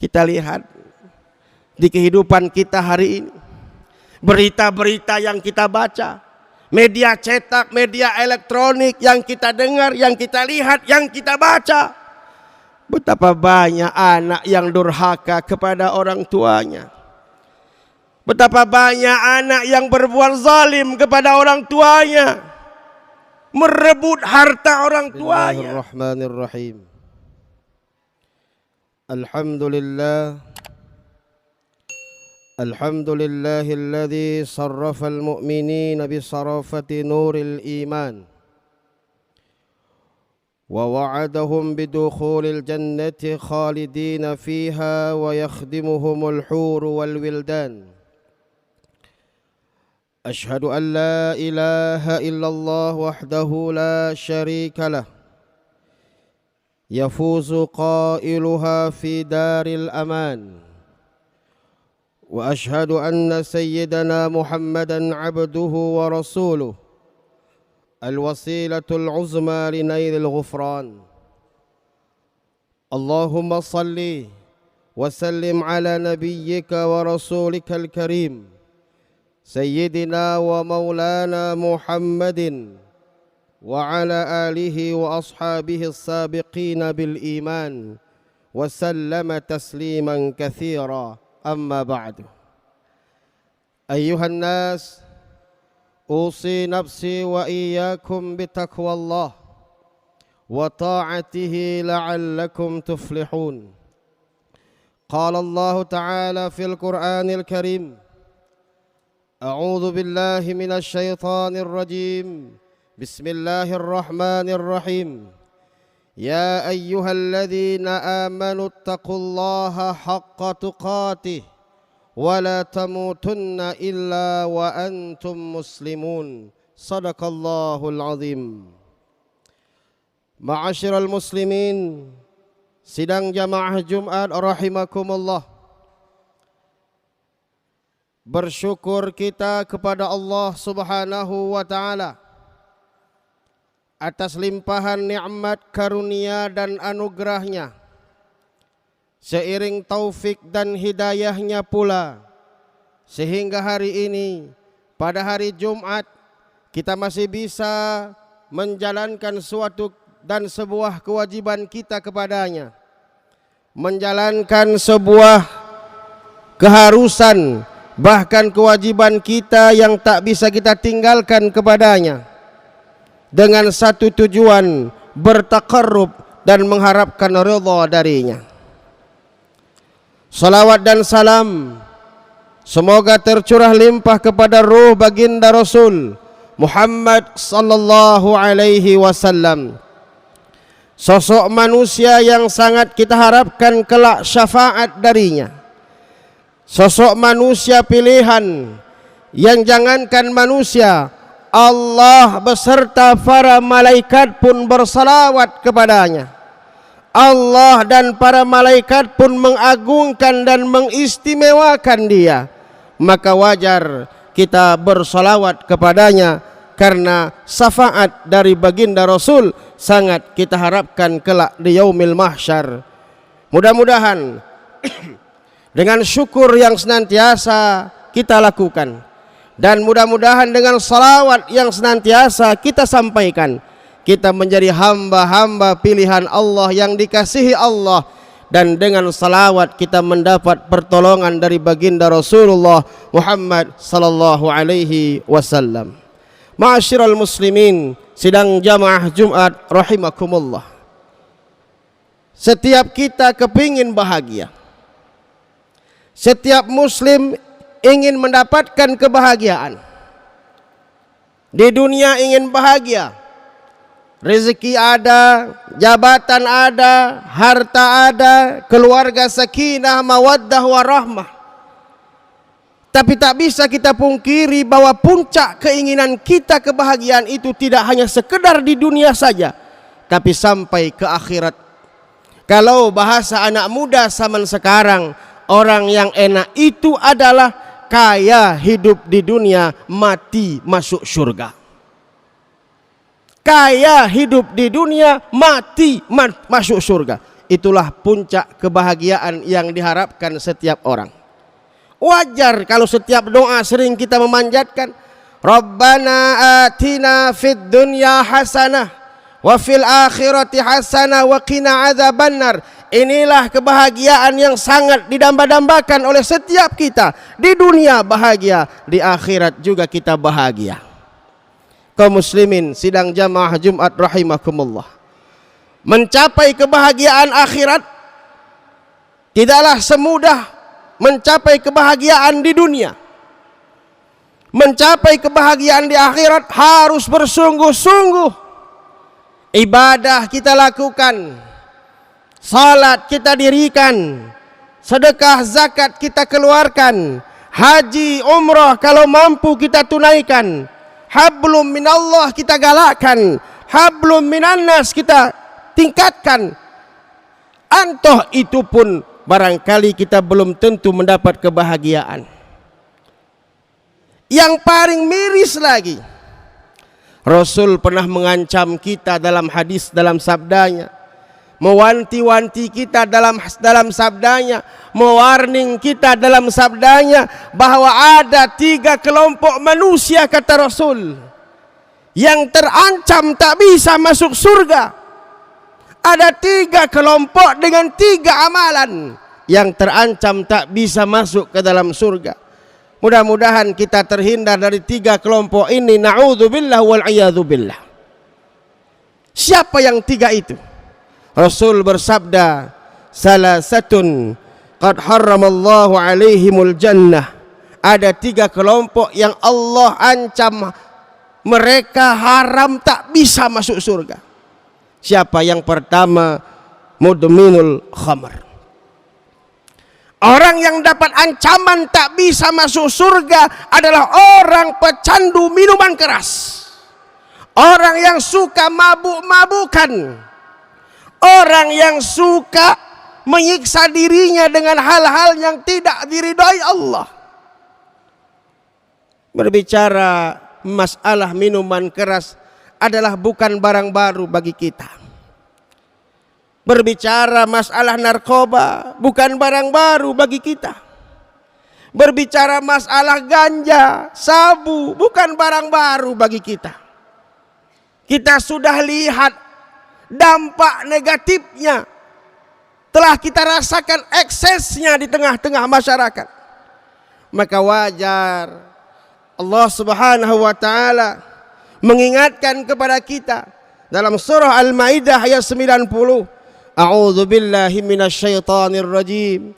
Kita lihat di kehidupan kita hari ini, berita-berita yang kita baca, media cetak, media elektronik yang kita dengar, yang kita lihat, yang kita baca. Betapa banyak anak yang durhaka kepada orang tuanya. Betapa banyak anak yang berbuat zalim kepada orang tuanya, merebut harta orang tuanya. Bismillahirrahmanirrahim. Alhamdulillah. Alhamdulillahilladzi sarrafal mu'minina bisarafati nuril iman wa wa'adahum bidukhulil jannati khalidina fiha wa yakhdimuhumul huru wal wildan. أشهد أن لا إله إلا الله وحده لا شريك له يفوز قائلها في دار الأمان وأشهد أن سيدنا محمدا عبده ورسوله الوسيلة العظمى لنيل الغفران اللهم صل وسلم على نبيك ورسولك الكريم سيدنا ومولانا محمد وعلى آله وأصحابه السابقين بالإيمان وسلم تسليما كثيرا أما بعد أيها الناس أوصي نفسي وإياكم بتقوى الله وطاعته لعلكم تفلحون قال الله تعالى في القرآن الكريم أعوذ بالله من الشيطان الرجيم بسم الله الرحمن الرحيم يا أيها الذين آمنوا اتقوا الله حق تقاته ولا تموتن إلا وأنتم مسلمون صدق الله العظيم. معاشر المسلمين, sidang jamaah Jumat rahimakumullah. Bersyukur kita kepada Allah Subhanahu wa ta'ala atas limpahan nikmat karunia dan anugerahnya, seiring taufik dan hidayahnya pula, sehingga hari ini pada hari Jumat kita masih bisa menjalankan suatu dan sebuah kewajiban kita kepadanya, menjalankan sebuah keharusan, bahkan kewajiban kita yang tak bisa kita tinggalkan kepadanya, dengan satu tujuan bertaqarrub dan mengharapkan ridha darinya. Salawat dan salam semoga tercurah limpah kepada ruh baginda Rasul Muhammad sallallahu alaihi wasallam, sosok manusia yang sangat kita harapkan kelak syafaat darinya, sosok manusia pilihan yang jangankan manusia, Allah beserta para malaikat pun bersalawat kepadanya. Allah dan para malaikat pun mengagungkan dan mengistimewakan dia. Maka wajar kita bersalawat kepadanya, karena syafaat dari baginda Rasul sangat kita harapkan kelak di yaumil mahsyar. Mudah-mudahan dengan syukur yang senantiasa kita lakukan, dan mudah-mudahan dengan salawat yang senantiasa kita sampaikan, kita menjadi hamba-hamba pilihan Allah yang dikasihi Allah, dan dengan salawat kita mendapat pertolongan dari baginda Rasulullah Muhammad sallallahu alaihi wasallam. Ma'asyiral muslimin, sidang jamaah Jumat rahimakumullah. Setiap kita kepingin bahagia. Setiap muslim ingin mendapatkan kebahagiaan. Di dunia ingin bahagia. Rezeki ada, jabatan ada, harta ada, keluarga sakinah, mawaddah, warahmah. Tapi tak bisa kita pungkiri bahwa puncak keinginan kita kebahagiaan itu tidak hanya sekedar di dunia saja, tapi sampai ke akhirat. Kalau bahasa anak muda zaman sekarang, orang yang enak itu adalah kaya hidup di dunia, mati masuk surga. Kaya hidup di dunia, mati masuk surga. itulah puncak kebahagiaan yang diharapkan setiap orang. Wajar kalau setiap doa sering kita memanjatkan, Rabbana atina fid dunya hasanah wa fil akhirati hasanah wa qina adzabannar. Inilah kebahagiaan yang sangat didamba-dambakan oleh setiap kita. Di dunia bahagia, di akhirat juga kita bahagia. Kaum muslimin sidang jamaah Jumat rahimakumullah, mencapai kebahagiaan akhirat tidaklah semudah mencapai kebahagiaan di dunia. Mencapai kebahagiaan di akhirat harus bersungguh-sungguh. Ibadah kita lakukan, salat kita dirikan, sedekah zakat kita keluarkan, haji umrah kalau mampu kita tunaikan, hablum minallah kita galakkan, hablum minannas kita tingkatkan. Antoh itu pun barangkali kita belum tentu mendapat kebahagiaan. Yang paling miris lagi, Rasul pernah mengancam kita dalam hadis, dalam sabdanya, mewanti-wanti kita dalam sabdanya, mewarning kita dalam sabdanya, bahwa ada 3 kelompok manusia, kata Rasul, yang terancam tak bisa masuk surga. Ada 3 kelompok dengan 3 amalan yang terancam tak bisa masuk ke dalam surga. Mudah-mudahan kita terhindar dari 3 kelompok ini. Na'udzubillah wal iyadzubillah. Siapa yang 3 itu? Rasul bersabda, salasatun qad harramallahu alaihimul jannah. Ada 3 kelompok yang Allah ancam mereka haram tak bisa masuk surga. Siapa? Yang pertama, mudminul khamr. Orang yang dapat ancaman tak bisa masuk surga adalah orang pecandu minuman keras, orang yang suka mabuk-mabukan, orang yang suka menyiksa dirinya dengan hal-hal yang tidak diridhai Allah. Berbicara masalah minuman keras adalah bukan barang baru bagi kita. Berbicara masalah narkoba bukan barang baru bagi kita. Berbicara masalah ganja, sabu bukan barang baru bagi kita. Kita sudah lihat dampak negatifnya, telah kita rasakan eksesnya di tengah-tengah masyarakat. Maka wajar Allah Subhanahu wa taala mengingatkan kepada kita dalam surah Al-Maidah ayat 90. A'udzu billahi minasyaitonir rajim.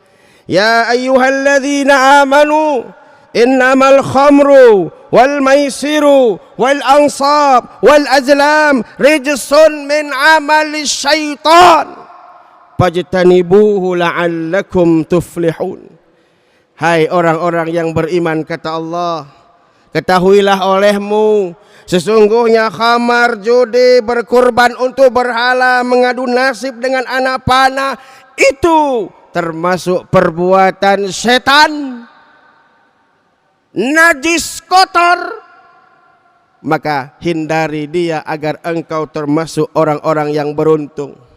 Ya ayyuhalladzina amanu innamal khamru wal maisiru wal ansab wal azlam rijsun min amali syaitan fajtanibuhu la'allakum tuflihun. Hai orang-orang yang beriman, kata Allah, ketahuilah olehmu, sesungguhnya khamar, judi, berkurban untuk berhala, mengadu nasib dengan anak panah, itu termasuk perbuatan setan, najis, kotor. Maka hindari dia agar engkau termasuk orang-orang yang beruntung.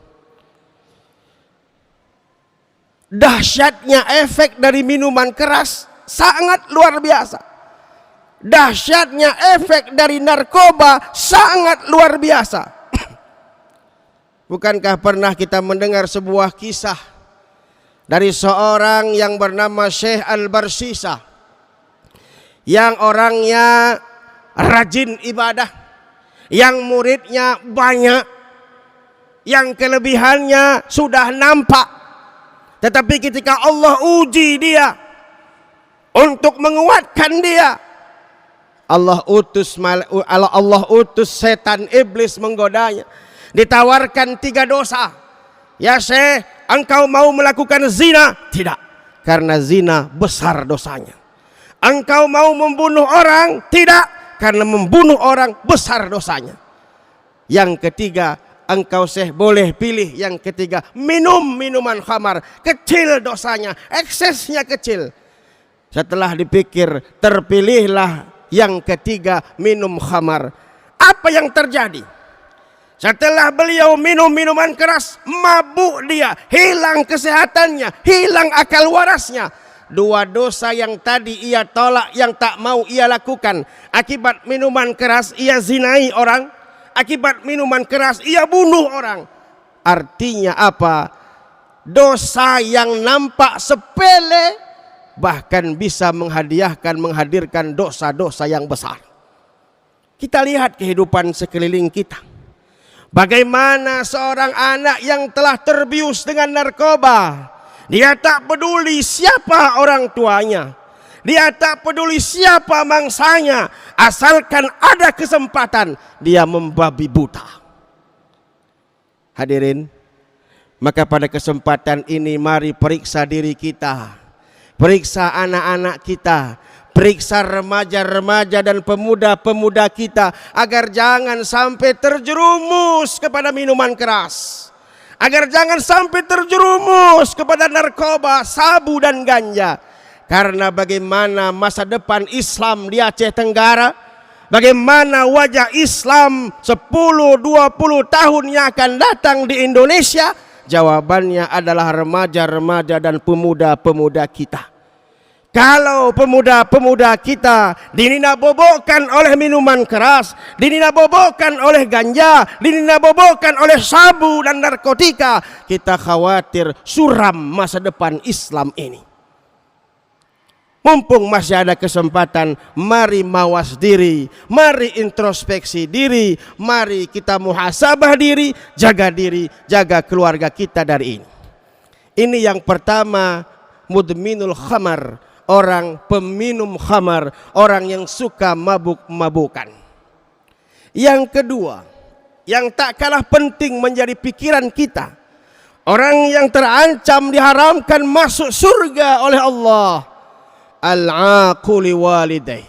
Dahsyatnya efek dari minuman keras sangat luar biasa. Dahsyatnya efek dari narkoba sangat luar biasa. Bukankah pernah kita mendengar sebuah kisah dari seorang yang bernama Syekh Al-Barsisa, yang orangnya rajin ibadah, yang muridnya banyak, yang kelebihannya sudah nampak. Tetapi ketika Allah uji dia untuk menguatkan dia, Allah utus setan iblis menggodanya. Ditawarkan 3 dosa. Ya Syekh, engkau mau melakukan zina? Tidak, karena zina besar dosanya. Engkau mau membunuh orang? Tidak, karena membunuh orang besar dosanya. Yang ketiga, engkau Syekh boleh pilih. Yang ketiga, minum minuman khamar. Kecil dosanya, eksesnya kecil. Setelah dipikir, terpilihlah yang ketiga, minum khamar. Apa yang terjadi? Setelah beliau minum minuman keras, mabuk dia, hilang kesehatannya, hilang akal warasnya. Dua dosa yang tadi ia tolak, yang tak mau ia lakukan. Akibat minuman keras ia zinai orang, akibat minuman keras ia bunuh orang. Artinya apa? Dosa yang nampak sepele bahkan bisa menghadirkan dosa-dosa yang besar. Kita lihat kehidupan sekeliling kita. Bagaimana seorang anak yang telah terbius dengan narkoba, dia tak peduli siapa orang tuanya, dia tak peduli siapa mangsanya, asalkan ada kesempatan dia membabi buta. Hadirin, maka pada kesempatan ini mari periksa diri kita, periksa anak-anak kita, periksa remaja-remaja dan pemuda-pemuda kita, agar jangan sampai terjerumus kepada minuman keras, agar jangan sampai terjerumus kepada narkoba, sabu dan ganja. Karena bagaimana masa depan Islam di Aceh Tenggara, bagaimana wajah Islam 10-20 tahun yang akan datang di Indonesia, jawabannya adalah remaja-remaja dan pemuda-pemuda kita. Kalau pemuda-pemuda kita dininabobokan oleh minuman keras, dininabobokan oleh ganja, dininabobokan oleh sabu dan narkotika, kita khawatir suram masa depan Islam ini. Mumpung masih ada kesempatan, mari mawas diri, mari introspeksi diri, mari kita muhasabah diri, jaga keluarga kita dari ini. Ini yang pertama, mudminul khamar, orang peminum khamar, orang yang suka mabuk-mabukan. Yang kedua, yang tak kalah penting menjadi pikiran kita, orang yang terancam diharamkan masuk surga oleh Allah, al-aquli walidayh,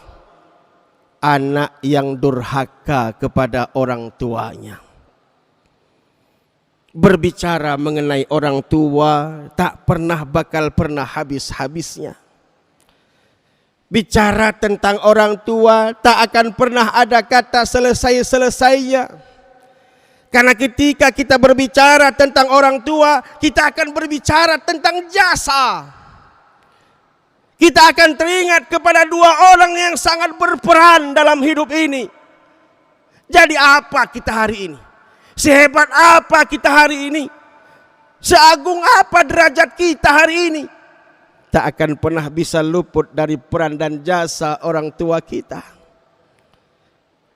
anak yang durhaka kepada orang tuanya. Berbicara mengenai orang tua tak bakal pernah habis-habisnya. Bicara tentang orang tua tak akan pernah ada kata selesai-selesainya. Karena ketika kita berbicara tentang orang tua, kita akan berbicara tentang jasa. Kita akan teringat kepada dua orang yang sangat berperan dalam hidup ini. Jadi apa kita hari ini? Sehebat apa kita hari ini? Seagung apa derajat kita hari ini? Tak akan pernah bisa luput dari peran dan jasa orang tua kita.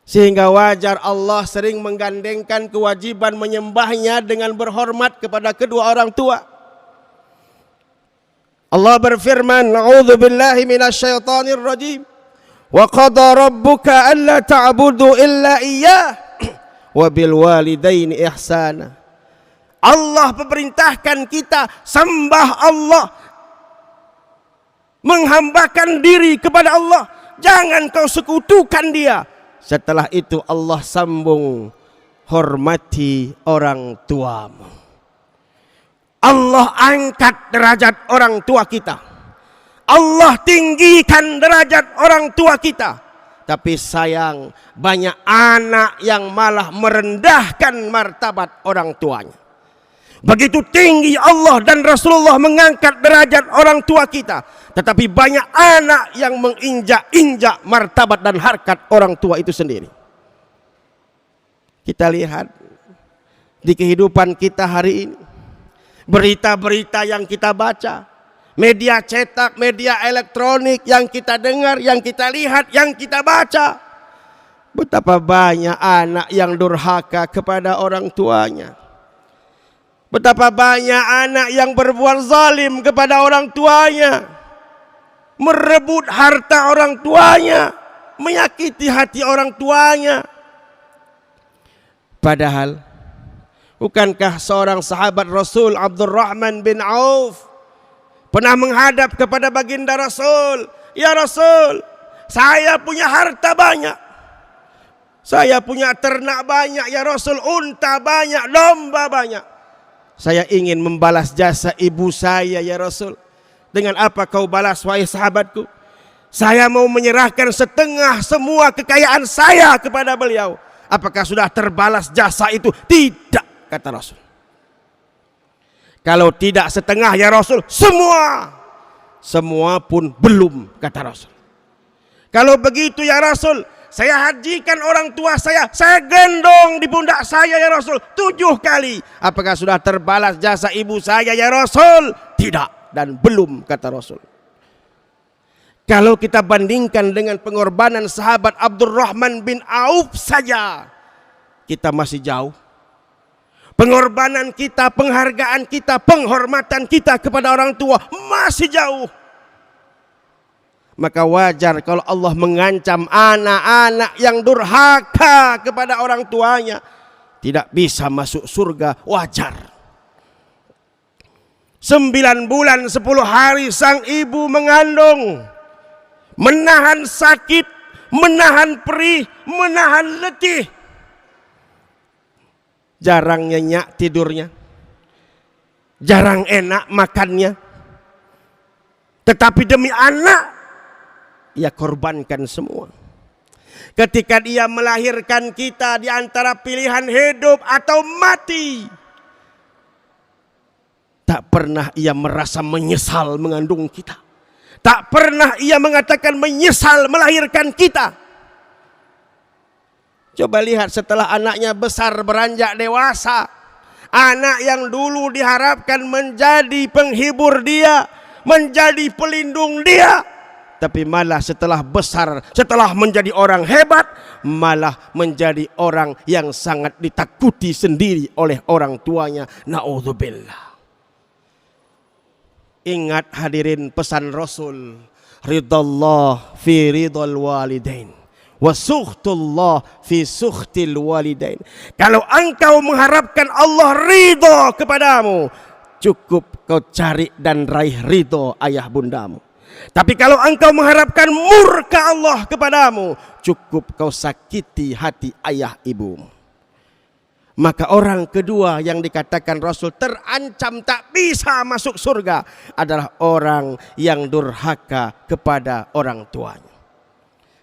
Sehingga wajar Allah sering menggandengkan kewajiban menyembahnya dengan berhormat kepada kedua orang tua. Allah berfirman, "A'udzu billahi minasyaitonir rajim. Wa qada rabbuka alla ta'budu illa iyyah wa bil walidaini ihsana." Allah memerintahkan kita sembah Allah, menghambakan diri kepada Allah, jangan kau sekutukan dia. Setelah itu Allah sambung, hormati orang tuamu. Allah angkat derajat orang tua kita, Allah tinggikan derajat orang tua kita. Tapi sayang, banyak anak yang malah merendahkan martabat orang tuanya. Begitu tinggi Allah dan Rasulullah mengangkat derajat orang tua kita, tetapi banyak anak yang menginjak-injak martabat dan harkat orang tua itu sendiri. Kita lihat di kehidupan kita hari ini, berita-berita yang kita baca, media cetak, media elektronik yang kita dengar, yang kita lihat, yang kita baca, betapa banyak anak yang durhaka kepada orang tuanya. Betapa banyak anak yang berbuat zalim kepada orang tuanya, merebut harta orang tuanya, menyakiti hati orang tuanya. Padahal, bukankah seorang sahabat Rasul, Abdurrahman bin Auf, pernah menghadap kepada baginda Rasul, "Ya Rasul, saya punya harta banyak, saya punya ternak banyak, ya Rasul, unta banyak, domba banyak. Saya ingin membalas jasa ibu saya, ya Rasul." "Dengan apa kau balas, wahai sahabatku?" "Saya mau menyerahkan setengah semua kekayaan saya kepada beliau, Apakah sudah terbalas jasa itu? Tidak, kata Rasul. Kalau tidak setengah ya Rasul, semua. Semua pun belum, kata Rasul. Kalau begitu ya Rasul, saya hajikan orang tua saya gendong di pundak saya ya Rasul 7 kali. Apakah sudah terbalas jasa ibu saya ya Rasul? Tidak dan belum, kata Rasul. Kalau kita bandingkan dengan pengorbanan sahabat Abdurrahman bin Auf saja, kita masih jauh. Pengorbanan kita, penghargaan kita, penghormatan kita kepada orang tua masih jauh. Maka wajar kalau Allah mengancam anak-anak yang durhaka kepada orang tuanya tidak bisa masuk surga, wajar. 9 bulan 10 hari sang ibu mengandung, menahan sakit, menahan perih, menahan letih. Jarang nyenyak tidurnya, jarang enak makannya. Tetapi demi anak, ia korbankan semua. Ketika dia melahirkan kita di antara pilihan hidup atau mati, tak pernah ia merasa menyesal mengandung kita. Tak pernah ia mengatakan menyesal melahirkan kita. Coba lihat setelah anaknya besar beranjak dewasa, anak yang dulu diharapkan menjadi penghibur dia, menjadi pelindung dia, tapi malah setelah besar, setelah menjadi orang hebat, malah menjadi orang yang sangat ditakuti sendiri oleh orang tuanya. Na'udzubillah. Ingat hadirin pesan Rasul, ridallah fi ridal walidain wa sukhtullah fi sukhtil walidain. Kalau engkau mengharapkan Allah ridho kepadamu, cukup kau cari dan raih ridho ayah bundamu. Tapi kalau engkau mengharapkan murka Allah kepadamu, cukup kau sakiti hati ayah ibumu. Maka orang kedua yang dikatakan Rasul terancam tak bisa masuk surga adalah orang yang durhaka kepada orang tuanya.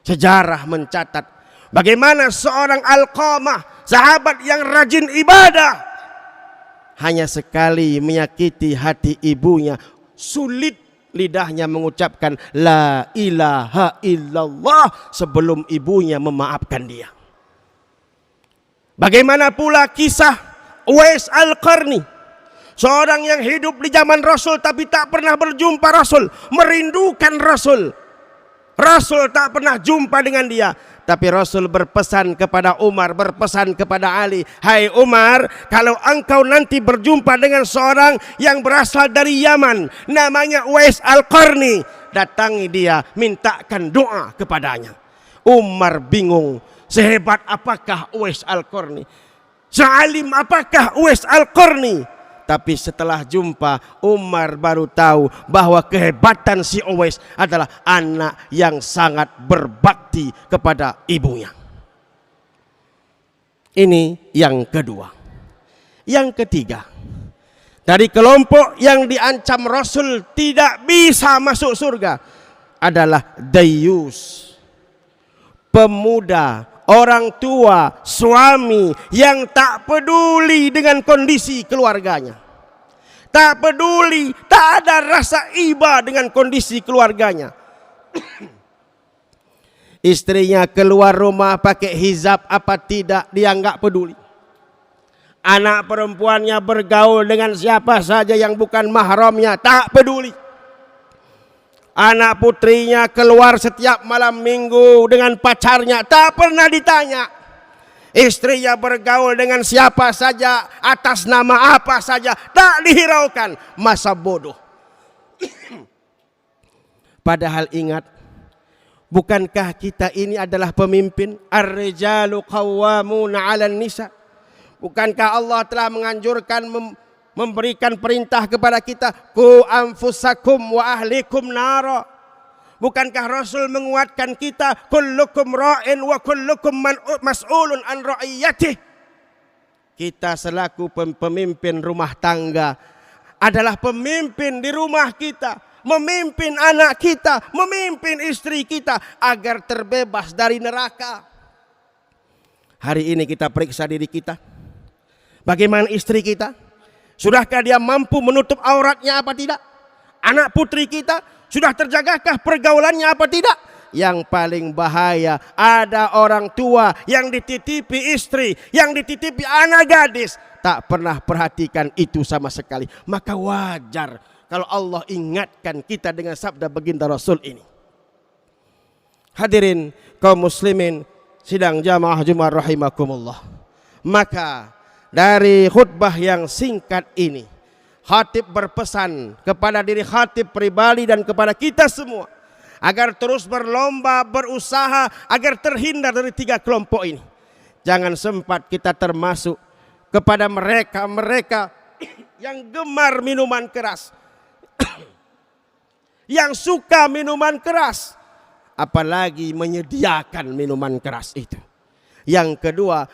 Sejarah mencatat bagaimana seorang Alqamah, sahabat yang rajin ibadah, hanya sekali menyakiti hati ibunya, sulit lidahnya mengucapkan la ilaha illallah sebelum ibunya memaafkan dia. Bagaimana pula kisah Uwais Al-Qarni, seorang yang hidup di zaman Rasul tapi tak pernah berjumpa Rasul, merindukan Rasul. Rasul tak pernah jumpa dengan dia, tapi Rasul berpesan kepada Umar, berpesan kepada Ali, hai Umar, kalau engkau nanti berjumpa dengan seorang yang berasal dari Yaman, namanya Uwais Al-Qarni, datangi dia, mintakan doa kepadanya. Umar bingung, sehebat apakah Uwais Al-Qarni, sealim apakah Uwais Al-Qarni. Tapi setelah jumpa, Umar baru tahu bahwa kehebatan si Uwais adalah anak yang sangat berbakti kepada ibunya. Ini yang kedua. Yang ketiga, dari kelompok yang diancam Rasul tidak bisa masuk surga adalah dayyus, pemuda, orang tua, suami yang tak peduli dengan kondisi keluarganya. Tak peduli, tak ada rasa iba dengan kondisi keluarganya. Istrinya keluar rumah pakai hijab apa tidak, dia enggak peduli. Anak perempuannya bergaul dengan siapa saja yang bukan mahramnya, tak peduli. Anak putrinya keluar setiap malam minggu dengan pacarnya, tak pernah ditanya. Istrinya bergaul dengan siapa saja, atas nama apa saja, tak dihiraukan. Masa bodoh. Padahal ingat, bukankah kita ini adalah pemimpin? Ar-rijalu qawwamuna 'alan nisa. Bukankah Allah telah menganjurkan, memberikan perintah kepada kita, ku anfusakum wa ahlikum nara. Bukankah Rasul menguatkan kita, kullukum ra'in wa kullukum mas'ulun an ra'iyatih. Kita selaku pemimpin rumah tangga adalah pemimpin di rumah kita, memimpin anak kita, memimpin istri kita agar terbebas dari neraka. Hari ini kita periksa diri kita. Bagaimana istri kita? Sudahkah dia mampu menutup auratnya apa tidak? Anak putri kita sudah terjagakah pergaulannya apa tidak? Yang paling bahaya, ada orang tua yang dititipi istri, yang dititipi anak gadis, tak pernah perhatikan itu sama sekali. Maka wajar kalau Allah ingatkan kita dengan sabda baginda Rasul ini. Hadirin kaum muslimin sidang jamaah Jumat rahimakumullah. Maka dari khutbah yang singkat ini, khatib berpesan kepada diri khatib pribadi dan kepada kita semua agar terus berlomba, berusaha agar terhindar dari 3 kelompok ini. Jangan sempat kita termasuk kepada mereka yang gemar minuman keras, yang suka minuman keras, apalagi menyediakan minuman keras itu. Yang kedua,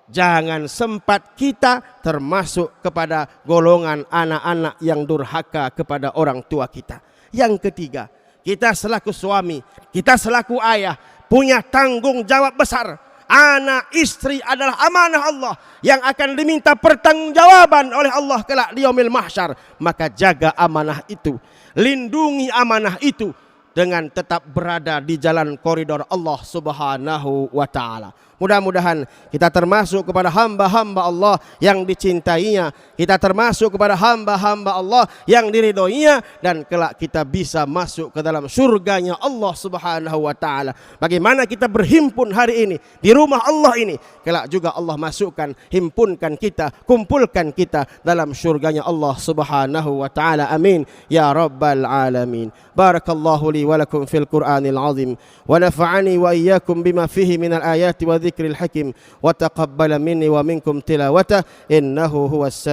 jangan sempat kita termasuk kepada golongan anak-anak yang durhaka kepada orang tua kita. Yang ketiga, kita selaku suami, kita selaku ayah punya tanggung jawab besar. Anak istri adalah amanah Allah yang akan diminta pertanggungjawaban oleh Allah kelak di yaumil mahsyar. Maka jaga amanah itu, lindungi amanah itu dengan tetap berada di jalan koridor Allah Subhanahu wa taala. Mudah-mudahan kita termasuk kepada hamba-hamba Allah yang dicintainya, kita termasuk kepada hamba-hamba Allah yang diridhoinya, dan kelak kita bisa masuk ke dalam surganya Allah Subhanahu wa taala. Bagaimana kita berhimpun hari ini di rumah Allah ini, kelak juga Allah masukkan, himpunkan kita, kumpulkan kita dalam surganya Allah Subhanahu wa taala. Amin ya rabbal alamin. Barakallahu li wa lakum fil Qur'anil azim wa nafa'ani wa iyyakum bima fihi minal ayati wa dzikril hakim wa taqabbala minni wa minkum tilawatah innahu huwas